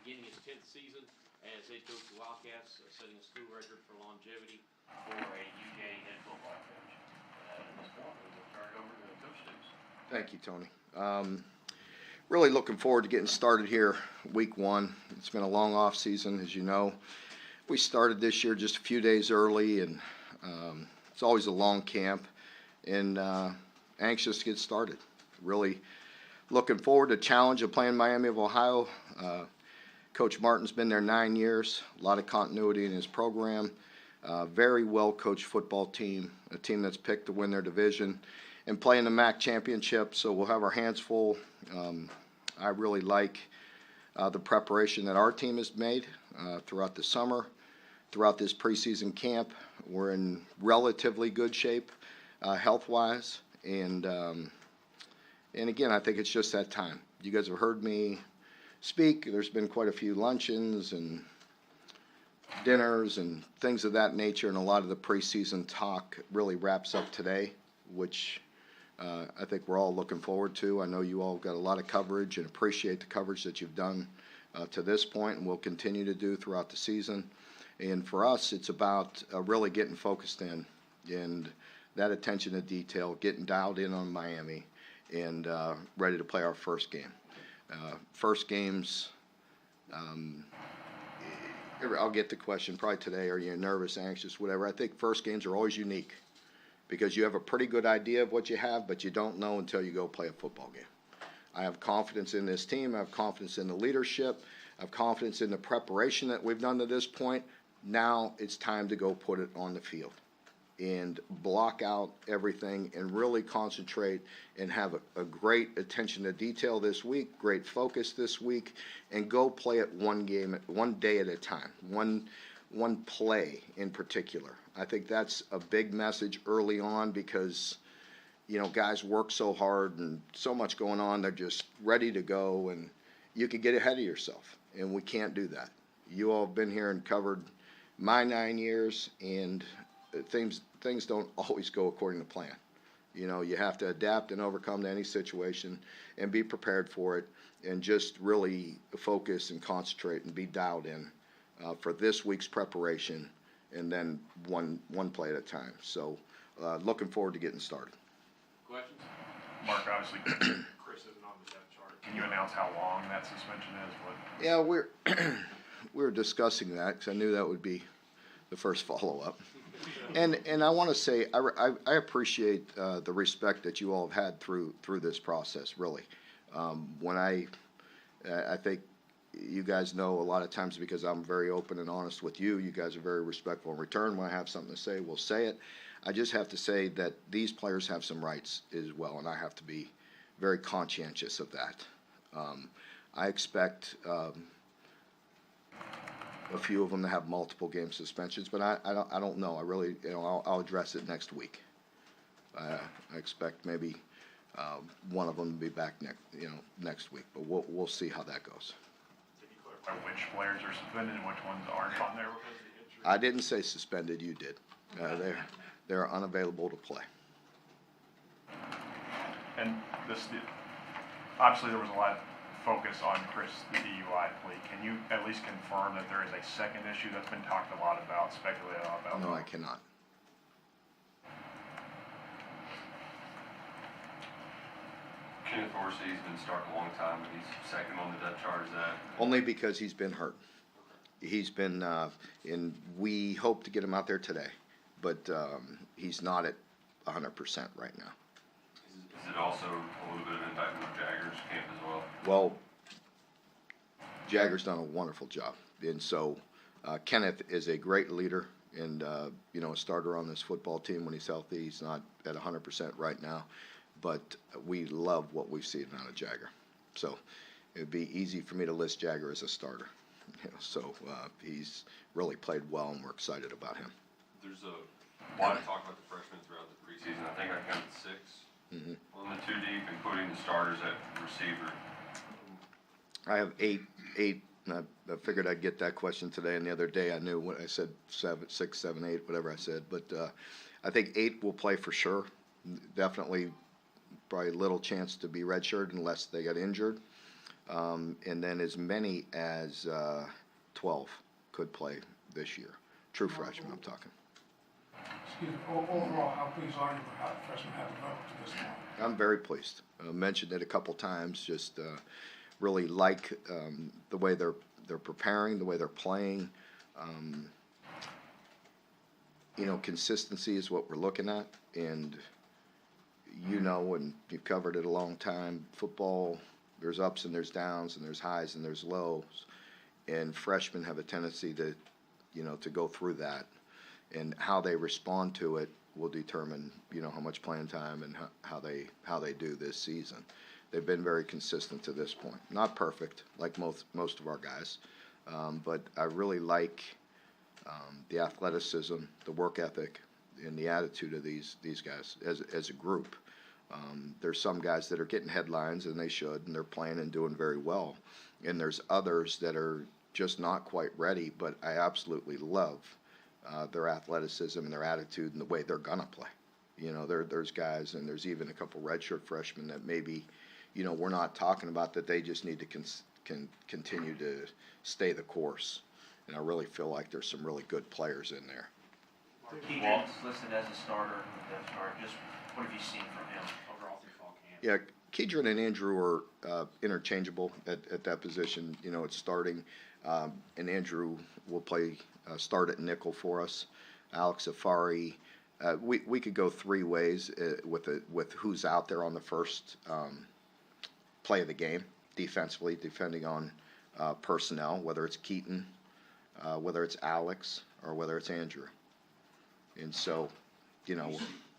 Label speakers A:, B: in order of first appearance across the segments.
A: beginning his 10th season as head coach of the Wildcats, setting a school record for longevity for a UK head football coach. At this point, we'll turn it over to Coach Stoops.
B: Thank you, Tony. Really looking forward to getting started here week one. It's been a long off season, as you know. We started this year just a few days early, and it's always a long camp, and anxious to get started. Really looking forward to the challenge of playing Miami of Ohio. Coach Martin's been there 9 years, a lot of continuity in his program. Very well coached football team, a team that's picked to win their division and play in the MAC championship, so we'll have our hands full. I really like the preparation that our team has made throughout the summer, throughout this preseason camp. We're in relatively good shape health-wise, and again, I think it's just that time. You guys have heard me speak. There's been quite a few luncheons and dinners and things of that nature, and a lot of the preseason talk really wraps up today, which I think we're all looking forward to. I know you all got a lot of coverage and appreciate the coverage that you've done to this point and will continue to do throughout the season. And for us, it's about really getting focused in and that attention to detail, getting dialed in on Miami and ready to play our first game. First games, I'll get the question probably today, are you nervous, anxious, whatever. I think first games are always unique, because you have a pretty good idea of what you have, but you don't know until you go play a football game. I have confidence in this team. I have confidence in the leadership. I have confidence in the preparation that we've done to this point. Now it's time to go put it on the field and block out everything and really concentrate and have a great attention to detail this week, great focus this week, and go play it one day at a time, one play in particular. I think that's a big message early on, because, you know, guys work so hard and so much going on. They're just ready to go, and you can get ahead of yourself, and we can't do that. You all have been here and covered my 9 years, and things don't always go according to plan. You know, you have to adapt and overcome to any situation and be prepared for it, and just really focus and concentrate and be dialed in for this week's preparation, and then one play at a time. So looking forward to getting started.
A: Questions?
C: Mark, obviously, Chris isn't on the depth chart. Can you announce how long that suspension is?
B: Yeah, we were discussing that, because I knew that would be the first follow-up. And I want to say I appreciate the respect that you all have had through this process, really. When I think you guys know a lot of times, because I'm very open and honest with you, you guys are very respectful in return. When I have something to say, we'll say it. I just have to say that these players have some rights as well, and I have to be very conscientious of that. I expect a few of them to have multiple game suspensions, but I don't know. I really, I'll address it next week. I expect maybe one of them to be back next week, but we'll see how that goes.
C: Did you clarify which players are suspended and which ones aren't on there because of the injury?
B: I didn't say suspended. You did. They're unavailable to play.
C: And obviously there was a lot of focus on Chris, the DUI plea. Can you at least confirm that there is a second issue that's been talked a lot about, speculated a lot about?
B: No, I cannot.
D: Kenneth Horsey's been starting a long time, but he's second on the depth chart. Is that
B: only because he's been hurt? He's been, and we hope to get him out there today, but he's not at 100% right now.
D: Is it also a little bit of indictment of Jagger's camp as well?
B: Well, Jagger's done a wonderful job, and so Kenneth is a great leader and a starter on this football team when he's healthy. He's not at 100% right now, but we love what we've seen out of Jagger. So it would be easy for me to list Jagger as a starter. So he's really played well, and we're excited about him.
D: There's a lot of talk about the freshmen throughout the preseason. I think I counted 6 on the 2 deep, including the starters at receiver.
B: I have eight. And I figured I'd get that question today, and the other day I knew what I said, 6, 7, 8, whatever I said. But I think 8 will play for sure. Definitely, probably little chance to be redshirted unless they got injured. and then as many as 12 could play this year. True freshmen, I'm talking.
E: Excuse me, overall, how pleased are you with how the freshmen have developed to this point?
B: I'm very pleased. I mentioned it a couple times, just really like the way they're preparing, the way they're playing. You know, consistency is what we're looking at, and you know, and you've covered it a long time, football, there's ups and there's downs and there's highs and there's lows, and freshmen have a tendency to, you know, to go through that, and how they respond to it will determine, you know, how much playing time and how they do this season. They've been very consistent to this point. Not perfect, like most of our guys, but I really like the athleticism, the work ethic, and the attitude of these guys as a group. There's some guys that are getting headlines, and they should, and they're playing and doing very well. And there's others that are just not quite ready, but I absolutely love their athleticism and their attitude and the way they're gonna play. You know, there's guys, and there's even a couple redshirt freshmen that maybe, you know, we're not talking about, that they just need to continue to stay the course. And I really feel like there's some really good players in there.
F: Keegan's listed as a starter in the depth chart. Just what have you seen from him overall through fall camp?
B: Yeah, Keidron and Andrew are interchangeable at that position. You know, it's starting, and Andrew will play start at nickel for us. Alex Safari, we could go three ways with who's out there on the first play of the game defensively, depending on personnel, whether it's Keaton, whether it's Alex, or whether it's Andrew. And so, you know.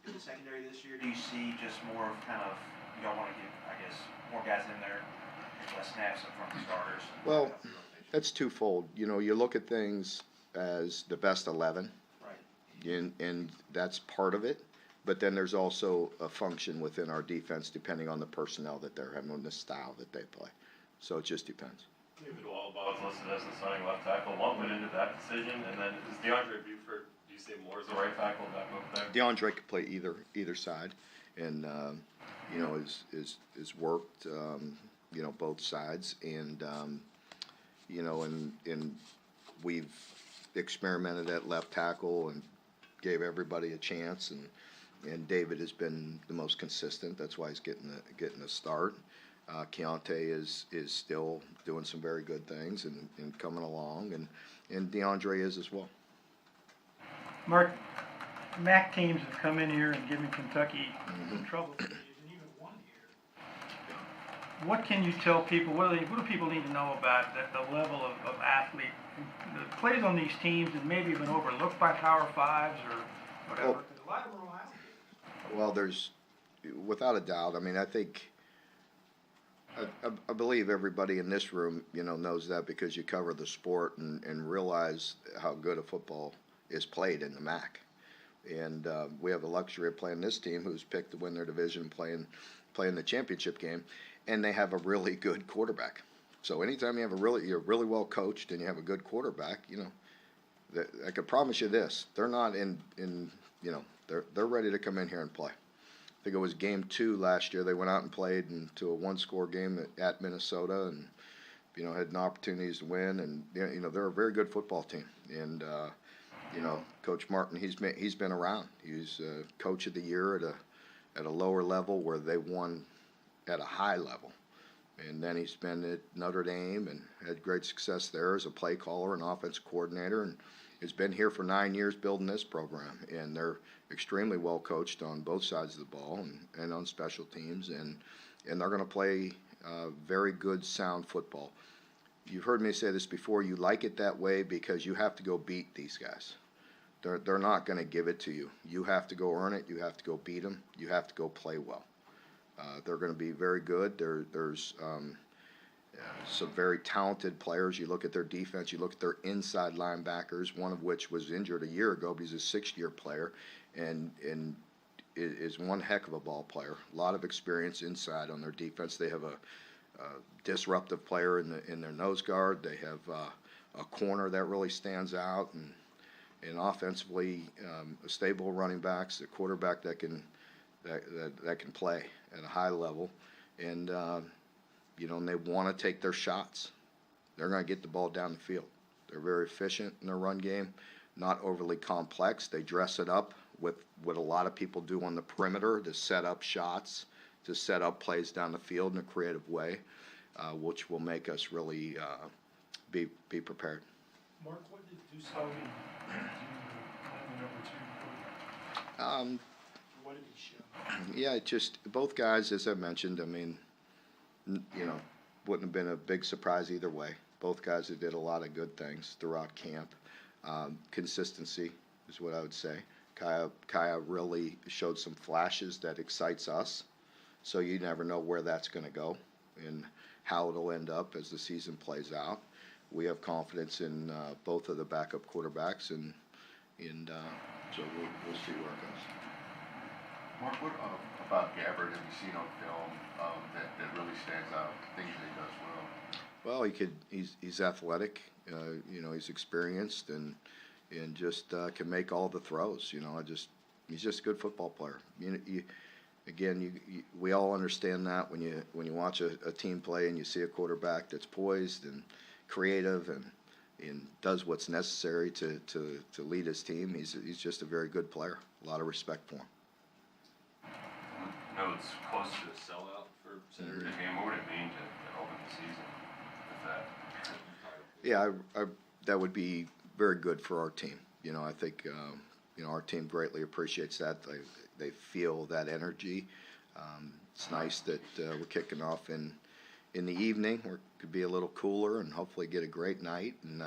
F: In the secondary this year, do you see just more of kind of, you don't want to get, I guess, more guys in there, less snaps up from the starters?
B: Well, that's twofold. You know, you look at things as the best 11,
F: right,
B: and that's part of it. But then there's also a function within our defense depending on the personnel that they're having and the style that they play. So it just depends.
G: David Wallabaugh is listed as the starting left tackle. What went into that decision? And then is DeAndre Buford, do you say more as the right tackle in that move there?
B: DeAndre could play either side, and you know, is worked you know, both sides, and you know, and we've experimented at left tackle and gave everybody a chance, and David has been the most consistent. That's why he's getting the start. Keontae is still doing some very good things and coming along, and DeAndre is as well.
H: Mark, MAC teams have come in here and given Kentucky some trouble and even won here. What can you tell people? What do people need to know about the level of athlete that plays on these teams and maybe even overlooked by Power Fives or whatever?
B: Well,
H: a lot of them are Ohio.
B: Well, there's, without a doubt, I mean, I believe everybody in this room, you know, knows that because you cover the sport and realize how good a football is played in the MAC. And we have the luxury of playing this team who's picked to win their division, playing the championship game, and they have a really good quarterback. So anytime you have you're really well coached and you have a good quarterback, you know, I could promise you this: they're not in you know, they're ready to come in here and play. I think it was game 2 last year. They went out and played into a one-score game at Minnesota, and you know, had an opportunities to win. And you know, they're a very good football team. And you know, Coach Martin, he's been around. He's Coach of the Year at a lower level where they won at a high level. And then he's been at Notre Dame and had great success there as a play caller and offensive coordinator, and has been here for 9 years building this program. And they're extremely well coached on both sides of the ball and on special teams, and they're going to play very good, sound football. You've heard me say this before. You like it that way because you have to go beat these guys. They're not going to give it to you. You have to go earn it. You have to go beat them. You have to go play well. They're going to be very good. There's some very talented players. You look at their defense. You look at their inside linebackers, one of which was injured a year ago, but he's a 6th-year player and is one heck of a ball player. A lot of experience inside on their defense. They have a disruptive player in their nose guard. They have a corner that really stands out, and offensively a stable running backs, a quarterback that can play at a high level, and and they want to take their shots. They're going to get the ball down the field. They're very efficient in their run game, not overly complex. They dress it up with what a lot of people do on the perimeter to set up shots, to set up plays down the field in a creative way, which will make us really be prepared.
E: Mark, what did Dusaugen do in the number 2 quarterback? What did he show?
B: Yeah, just both guys, as I mentioned, I mean, wouldn't have been a big surprise either way. Both guys that did a lot of good things throughout camp. Consistency is what I would say. Kaya really showed some flashes that excites us, so you never know where that's going to go and how it'll end up as the season plays out. We have confidence in both of the backup quarterbacks, and so we'll see where it goes.
I: Mark, what about Gabbard have you seen on film that really stands out? Things that he does well.
B: Well, he's athletic, he's experienced and just can make all the throws. He's just a good football player. We all understand that when you watch a team play and you see a quarterback that's poised and creative and does what's necessary to lead his team. He's just a very good player. A lot of respect for him.
D: I know it's close to a sellout for Saturday game. What would it mean to open the season with that?
B: Yeah, that would be very good for our team. I think our team greatly appreciates that. They feel that energy. It's nice that we're kicking off in the evening where it could be a little cooler and hopefully get a great night. And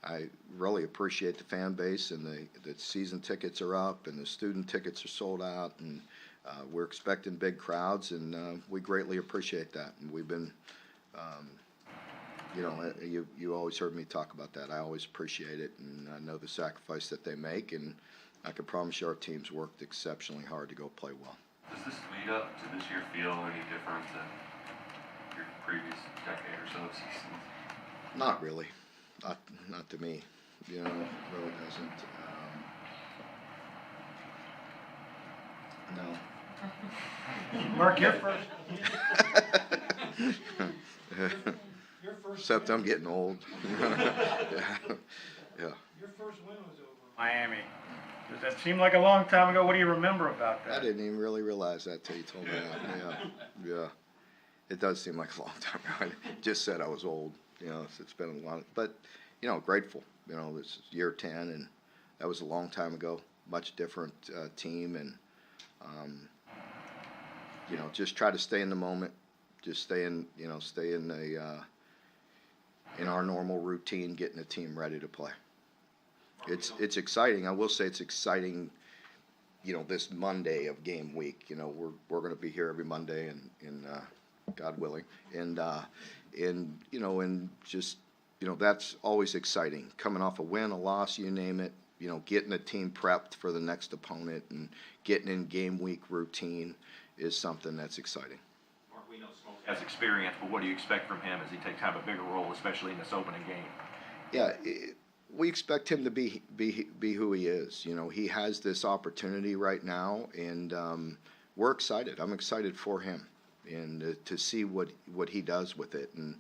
B: I really appreciate the fan base, and the season tickets are up and the student tickets are sold out, and we're expecting big crowds, and we greatly appreciate that. And we've been, you always heard me talk about that. I always appreciate it, and I know the sacrifice that they make, and I can promise you our team's worked exceptionally hard to go play well.
D: Does this lead up to this year feel any different than your previous decade or so of seasons?
B: Not really. Not to me. It really doesn't. No.
H: Mark, your first.
B: Except I'm getting old. Yeah.
E: Your first win was over
H: Miami. Does that seem like a long time ago? What do you remember about that?
B: I didn't even really realize that till you told me that. Yeah. It does seem like a long time ago. I just said I was old. It's been a lot. But, grateful. This is year 10, and that was a long time ago. Much different team, and, just try to stay in the moment. Just stay in our normal routine, getting the team ready to play. It's exciting. I will say it's exciting. This Monday of game week. We're going to be here every Monday, and God willing, and just that's always exciting. Coming off a win, a loss, you name it. Getting the team prepped for the next opponent and getting in game week routine is something that's exciting.
F: Mark, we know Smoke has experience, but what do you expect from him as he takes kind of a bigger role, especially in this opening game?
B: Yeah, we expect him to be who he is. He has this opportunity right now, and we're excited. I'm excited for him and to see what he does with it. And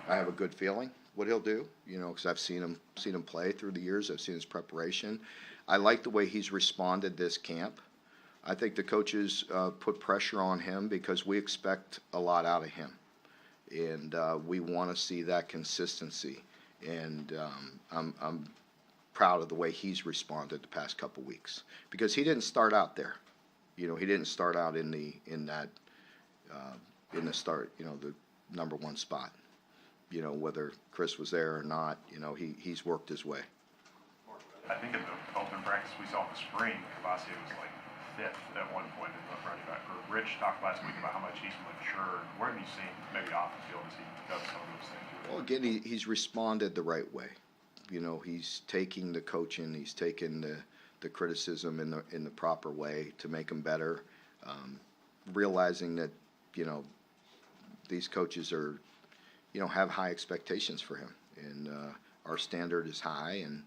B: I have a good feeling what he'll do. Because I've seen him play through the years. I've seen his preparation. I like the way he's responded this camp. I think the coaches put pressure on him because we expect a lot out of him, and we want to see that consistency. And I'm proud of the way he's responded the past couple weeks because he didn't start out there. He didn't start out in the start. The number one spot. Whether Chris was there or not. He's worked his way.
C: I think in the open practice we saw in the spring, Cavassi was like 5th at one point in the running back. Rich talked last week about how much he's matured. Where have you seen maybe off the field as he does some of those things?
B: Well, again, he's responded the right way. He's taking the coaching, he's taking the criticism in the proper way to make him better. Realizing that these coaches are have high expectations for him, and our standard is high, and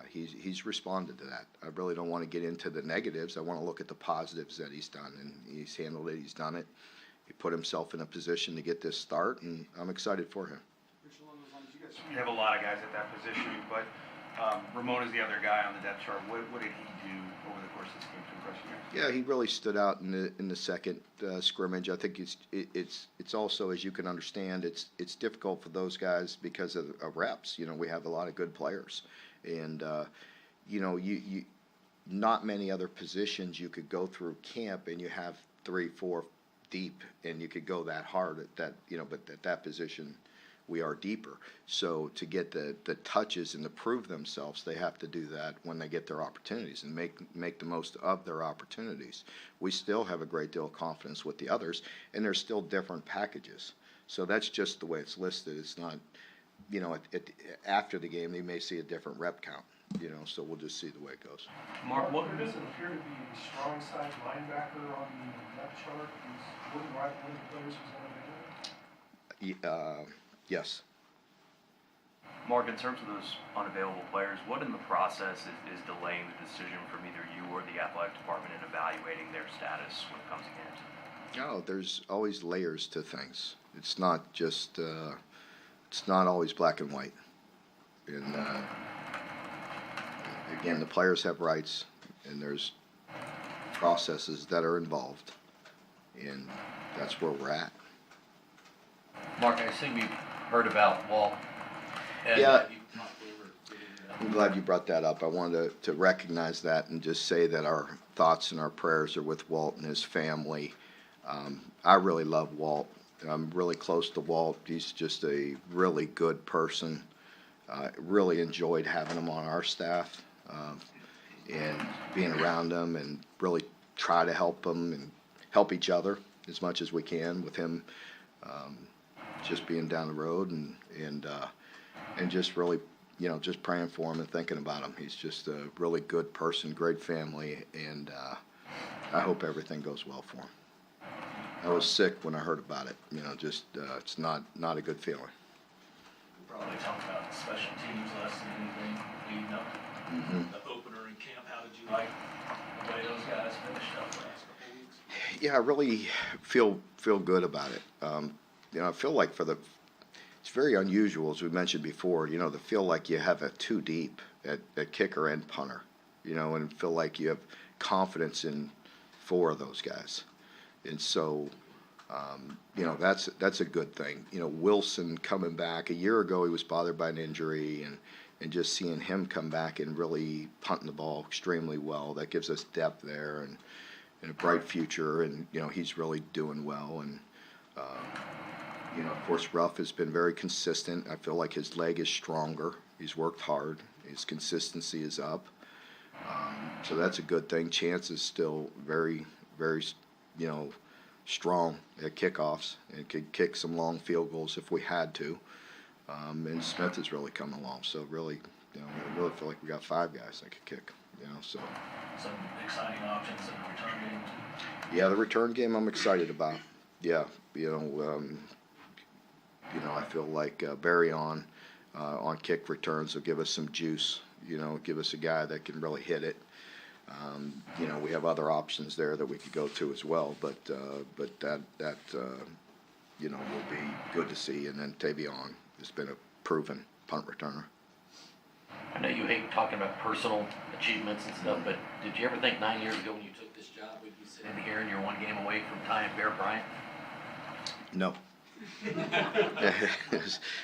B: he's responded to that. I really don't want to get into the negatives. I want to look at the positives that he's done, and he's handled it. He's done it, he put himself in a position to get this start, and I'm excited for him.
F: You have a lot of guys at that position, but Ramona's the other guy on the depth chart. What did he do over the course of this game to impress you guys?
B: Yeah, he really stood out in the second scrimmage. I think it's also, as you can understand, it's difficult for those guys because of reps. You know, we have a lot of good players, and you know, you not many other positions you could go through camp and you have 3, 4 deep, and you could go that hard at that. You know, but at that position, we are deeper. So to get the touches and to prove themselves, they have to do that when they get their opportunities and make the most of their opportunities. We still have a great deal of confidence with the others, and there's still different packages. So that's just the way it's listed. It's not, you know, after the game, they may see a different rep count, you know, so we'll just see the way it goes.
E: Mark, there doesn't appear to be a strong side linebacker on the depth chart. Is Woody Wright one of the players who's unavailable?
B: Yes.
J: Mark, in terms of those unavailable players, what in the process is delaying the decision from either you or the athletic department in evaluating their status when it comes to games?
B: No, there's always layers to things. It's not just, it's not always black and white. And again, the players have rights, and there's processes that are involved, and that's where we're at.
K: Mark, I assume you've heard about Walt. And
B: Yeah. I'm glad you brought that up. I wanted to recognize that and just say that our thoughts and our prayers are with Walt and his family. I really love Walt. I'm really close to Walt. He's just a really good person. Really enjoyed having him on our staff and being around him, and really try to help him and help each other as much as we can with him. Just being down the road and just really, you know, just praying for him and thinking about him. He's just a really good person, great family, and I hope everything goes well for him. I was sick when I heard about it. You know, just it's not a good feeling.
L: We probably talked about special teams less than anything leading up to the opener in camp. How did you like the way those guys finished up the last couple of weeks?
B: Yeah, I really feel good about it. You know, I feel like it's very unusual, as we mentioned before, you know, to feel like you have a 2 deep at kicker and punter, you know, and feel like you have confidence in 4 of those guys. And so, you know, that's a good thing. You know, Wilson coming back, a year ago he was bothered by an injury, and just seeing him come back and really punting the ball extremely well, that gives us depth there and a bright future, and, you know, he's really doing well. And, you know, of course, Ruff has been very consistent. I feel like his leg is stronger. He's worked hard. His consistency is up. So that's a good thing. Chance is still very, very, you know, strong at kickoffs and could kick some long field goals if we had to. And Smith has really come along. So really, you know, I really feel like we got 5 guys that could kick, you know, so.
L: Some exciting options in the return game too.
B: Yeah, the return game I'm excited about. Yeah, you know, I feel like Barry on kick returns will give us some juice. You know, give us a guy that can really hit it. You know, we have other options there that we could go to as well, but that you know, will be good to see. And then Tavion has been a proven punt returner.
K: I know you hate talking about personal achievements and stuff, but did you ever think 9 years ago when you took this job, we'd be sitting here and you're 1 game away from tying Bear Bryant?
B: No.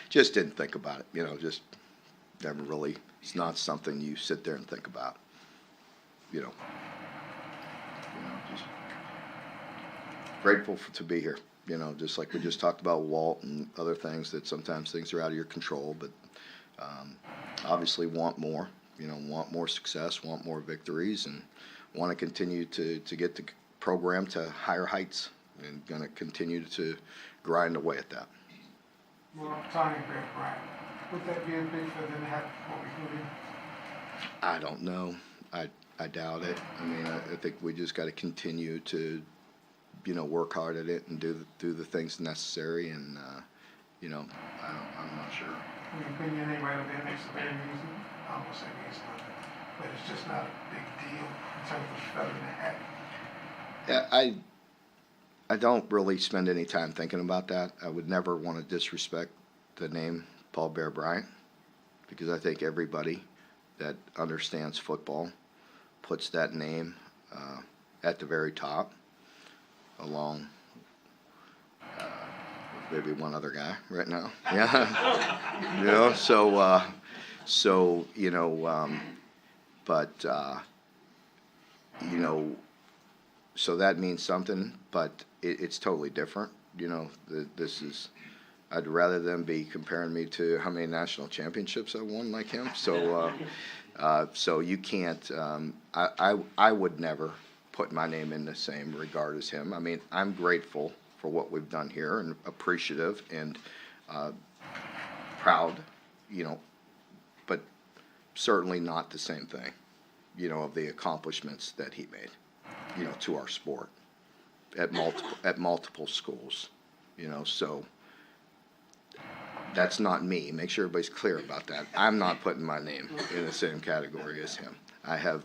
B: Just didn't think about it, you know, just never really, it's not something you sit there and think about, you know, just grateful to be here, you know, just like we just talked about Walt and other things, that sometimes things are out of your control, but obviously want more, you know, want more success, want more victories, and want to continue to get the program to higher heights, and going to continue to grind away at that.
E: Well, tying Bear Bryant, would that be a big for them to have what we do?
B: I don't know. I doubt it. I mean, I think we just got to continue to, you know, work hard at it and do the things necessary. And you know, I'm not sure.
E: In your opinion, anyway, it makes a very reason. I won't say it's not, but it's just not a big deal in terms of feather in the hat.
B: Yeah, I I don't really spend any time thinking about that. I would never want to disrespect the name Paul Bear Bryant, because I think everybody that understands football puts that name at the very top, along maybe one other guy right now. Yeah, you know. So you know, but you know, so that means something. But it's totally different. You know, this is. I'd rather them be comparing me to how many national championships I won like him. So, so you can't. I would never put my name in the same regard as him. I mean, I'm grateful for what we've done here and appreciative and proud, you know, but certainly not the same thing, you know, of the accomplishments that he made, you know, to our sport at multiple schools, you know. So that's not me. Make sure everybody's clear about that. I'm not putting my name in the same category as him. I have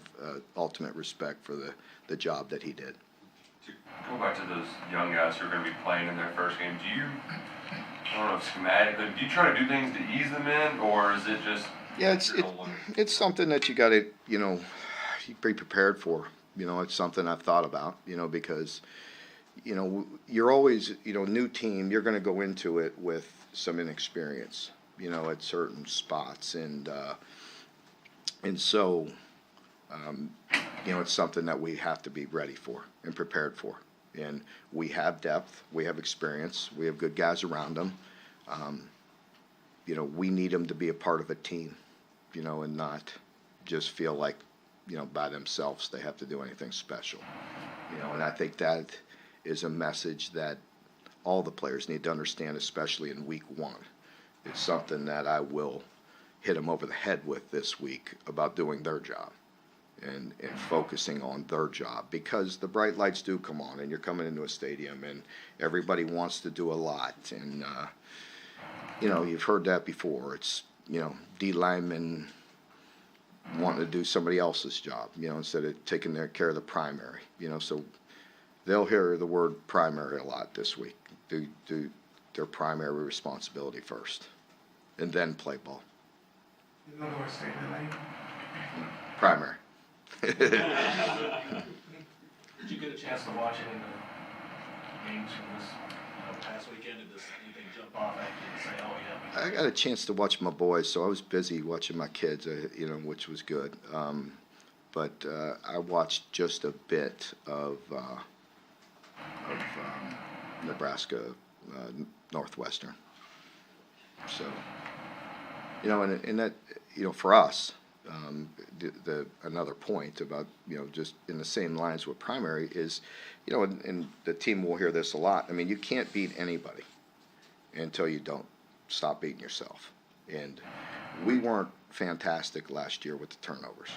B: ultimate respect for the job that he did.
D: To go back to those young guys who are going to be playing in their first game, do you, I don't know, schematically, do you try to do things to ease them in, or is it just...
B: Yeah, it's something that you got to, you know, be prepared for. You know, it's something I've thought about, you know, because, you know, you're always, you know, new team, you're going to go into it with some inexperience, you know, at certain spots, and so, you know, it's something that we have to be ready for and prepared for. And we have depth, we have experience, we have good guys around them. You know, we need them to be a part of a team, you know, and not just feel like, you know, by themselves they have to do anything special. You know, and I think that is a message that all the players need to understand, especially in week one. It's something that I will hit them over the head with this week about doing their job and focusing on their job, because the bright lights do come on and you're coming into a stadium and everybody wants to do a lot. And, you know, you've heard that before. It's, you know, D linemen wanting to do somebody else's job, you know, instead of taking care of the primary, you know. So they'll hear the word primary a lot this week. Do their primary responsibility first, and then play ball.
E: In other words, say the name.
B: Primary.
L: Did you get a chance to watch any of the games from this past weekend? Did anything jump off at you and say, oh yeah?
B: I got a chance to watch my boys, so I was busy watching my kids, you know, which was good. But I watched just a bit of Nebraska Northwestern. So, you know, and that, you know, for us, another point about, you know, just in the same lines with primary is, you know, and the team will hear this a lot. I mean, you can't beat anybody until you don't stop beating yourself. And we weren't fantastic last year with the turnovers,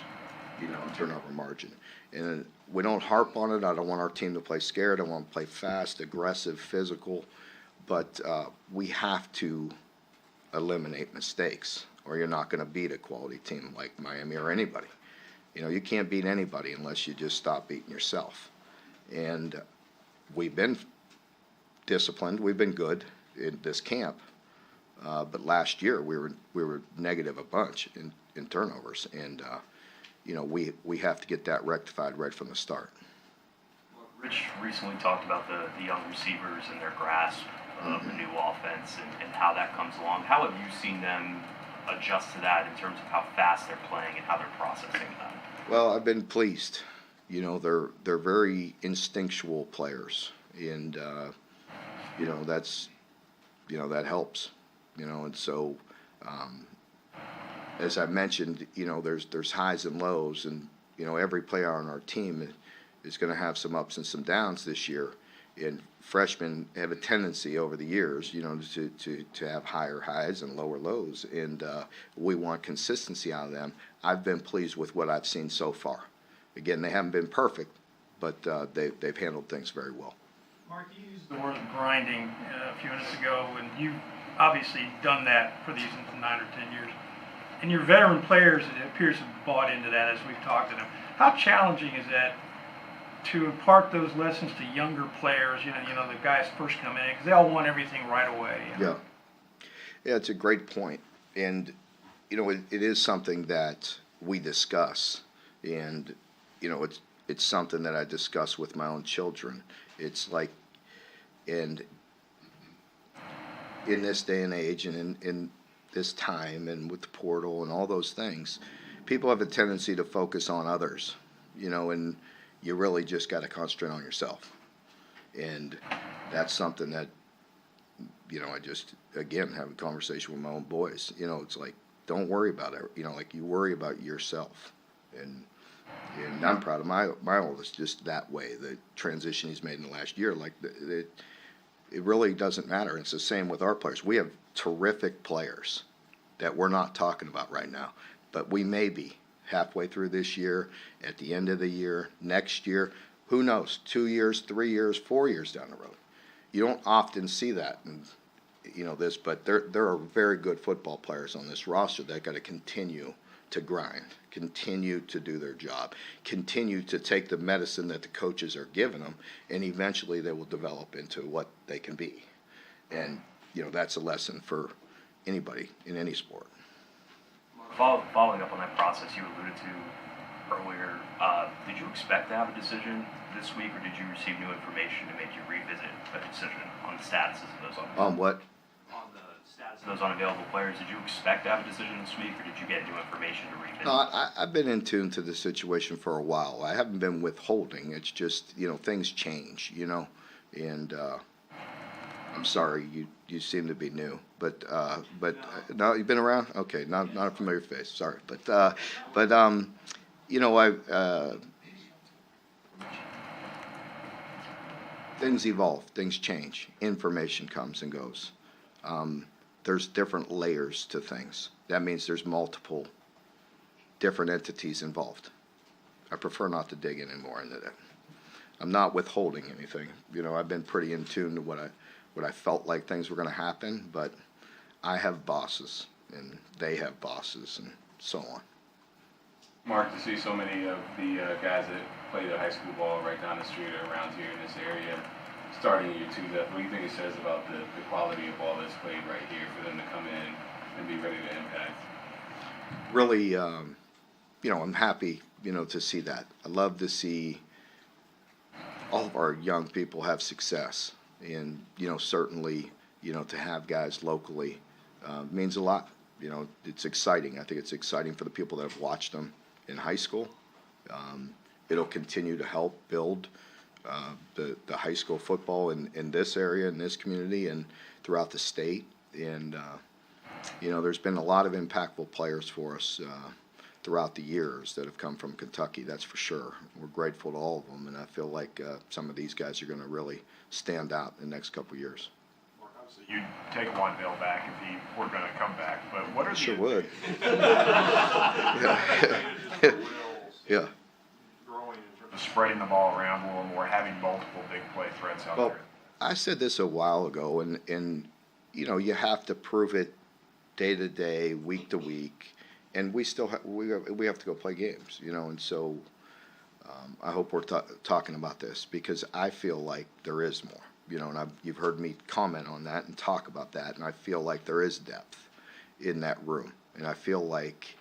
B: you know, turnover margin. And we don't harp on it. I don't want our team to play scared. I want to play fast, aggressive, physical. But we have to eliminate mistakes, or you're not going to beat a quality team like Miami or anybody. You know, you can't beat anybody unless you just stop beating yourself. And we've been disciplined. We've been good in this camp. But last year we were negative a bunch in turnovers. And you know, we have to get that rectified right from the start.
J: Rich recently talked about the young receivers and their grasp of the new offense and how that comes along. How have you seen them adjust to that in terms of how fast they're playing and how they're processing that?
B: Well, I've been pleased. You know, they're very instinctual players, and you know, that's, you know, that helps. You know, and so as I mentioned, you know, there's highs and lows, and you know, every player on our team is going to have some ups and some downs this year. And freshmen have a tendency over the years, you know, to have higher highs and lower lows, and we want consistency out of them. I've been pleased with what I've seen so far. Again, they haven't been perfect, but they've handled things very well.
H: Mark, you used the word grinding a few minutes ago, and you've obviously done that for these 9 or 10 years. And your veteran players, it appears, have bought into that as we've talked to them. How challenging is that to impart those lessons to younger players, you know, the guys first come in, because they all want everything right away. You know?
B: Yeah, it's a great point. And, you know, it is something that we discuss. And, you know, it's something that I discuss with my own children. It's like, and in this day and age and in this time and with the portal and all those things, people have a tendency to focus on others, you know, and you really just got to concentrate on yourself. And that's something that, you know, I just, again, have a conversation with my own boys. You know, it's like, don't worry about it. You know, like, you worry about yourself. And I'm proud of my oldest just that way. The transition he's made in the last year, like, it really doesn't matter. It's the same with our players. We have terrific players that we're not talking about right now, but we may be halfway through this year, at the end of the year, next year, who knows, 2 years, 3 years, 4 years down the road. You don't often see that, and you know this, but there are very good football players on this roster that got to continue to grind, continue to do their job, continue to take the medicine that the coaches are giving them, and eventually they will develop into what they can be. And you know, that's a lesson for anybody in any sport.
J: Following up on that process you alluded to earlier, did you expect to have a decision this week, or did you receive new information to make you revisit a decision on the statuses of those unavailable?
B: On what?
J: On the status of those unavailable players, did you expect to have a decision this week, or did you get new information to revisit?
B: No, I've been in tune to the situation for a while. I haven't been withholding. It's just, you know, things change, you know, and I'm sorry, you seem to be new, but no, you've been around. Okay, not a familiar face. Sorry, but you know, things evolve, things change, information comes and goes. There's different layers to things. That means there's multiple different entities involved. I prefer not to dig in anymore into that. I'm not withholding anything. You know, I've been pretty in tune to what I felt like things were going to happen, but I have bosses, and they have bosses, and so on.
G: Mark, to see so many of the guys that play the high school ball right down the street or around here in this area starting year 2 depth, what do you think it says about the quality of ball that's played right here for them to come in and be ready to impact?
B: Really, you know, I'm happy, you know, to see that. I love to see all of our young people have success. And, you know, certainly, you know, to have guys locally means a lot. You know, it's exciting. I think it's exciting for the people that have watched them in high school. It'll continue to help build the high school football in this area, in this community, and throughout the state. And, you know, there's been a lot of impactful players for us throughout the years that have come from Kentucky, that's for sure. We're grateful to all of them, and I feel like some of these guys are going to really stand out in the next couple of years.
C: Mark, obviously, you'd take Wandale back if he were going to come back, but what are the...
B: Sure would. Yeah.
C: Growing in terms of spreading the ball around a little more, having multiple big play threats out there.
B: I said this a while ago, and you know, you have to prove it day to day, week to week, and we still we have to go play games, you know, and so I hope we're talking about this because I feel like there is more, you know, and you've heard me comment on that and talk about that, and I feel like there is depth in that room, and I feel like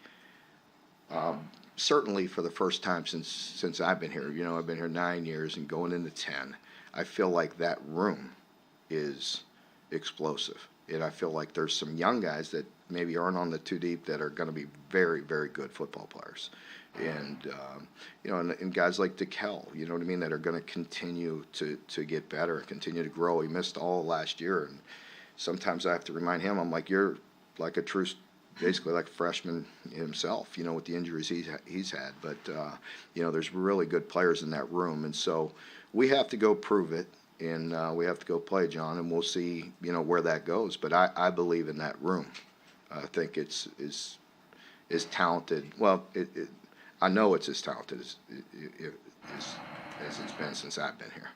B: certainly for the first time since I've been here, you know, I've been here 9 years and going into 10, I feel like that room is explosive. And I feel like there's some young guys that maybe aren't on the too deep that are going to be very, very good football players. And, you know, and guys like DeKel, you know what I mean, that are going to continue to get better and continue to grow. He missed all last year. And sometimes I have to remind him, I'm like, you're like a true, basically like a freshman himself, you know, with the injuries he's had. But, you know, there's really good players in that room. And so we have to go prove it. And we have to go play, John, and we'll see, you know, where that goes. But I believe in that room. I think it's talented. Well, I know it's as talented as it's been since I've been here.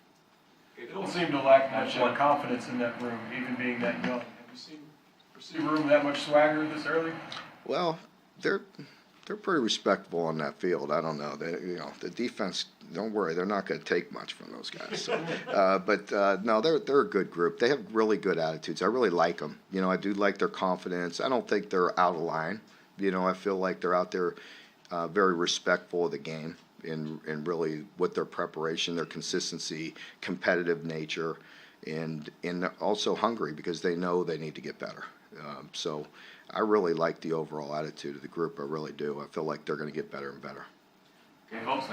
E: It don't seem to lack much confidence in that room, even being that young. Have you seen a room that much swagger this early?
B: Well, they're pretty respectable on that field. I don't know. You know, the defense don't worry, they're not going to take much from those guys. So, no, they're a good group. They have really good attitudes. I really like them. You know, I do like their confidence. I don't think they're out of line. You know, I feel like they're out there very respectful of the game and really with their preparation, their consistency, competitive nature, and also hungry because they know they need to get better. So I really like the overall attitude of the group. I really do. I feel like they're going to get better and better.
D: Okay, folks,